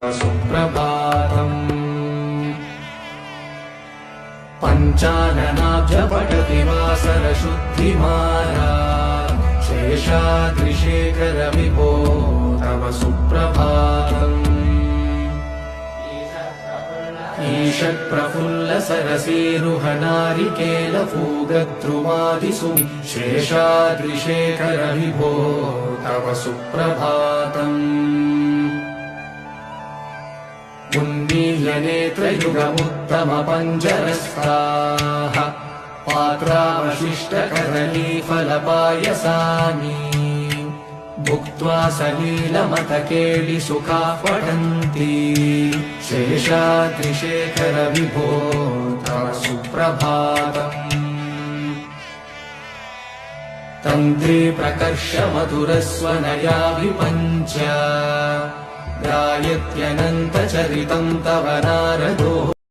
सुप्रभातम् पञ्चाननाब्ज पठति वासरशुद्धिमाला शेषाद्रिशेखर विभो तव सुप्रभातम् ईषत्प्रफुल्ल सरसीरुहनारिकेलफूगद्रुमादिसु शेषाद्रिशेखर विभो तव सुप्रभातम् उन्मील्यनेत्रयुगमुत्तमपञ्जरस्थाः पात्रावशिष्टकदलीफलपायसानि भुक्त्वा सलीलमतकेलिसुखाः पठन्ति शेषाद्रिशेखर विभो तव सुप्रभातम् तन्त्री प्रकर्ष मधुरस्वनया विपञ्च गायत्यनन्तचरितं तव नारदो।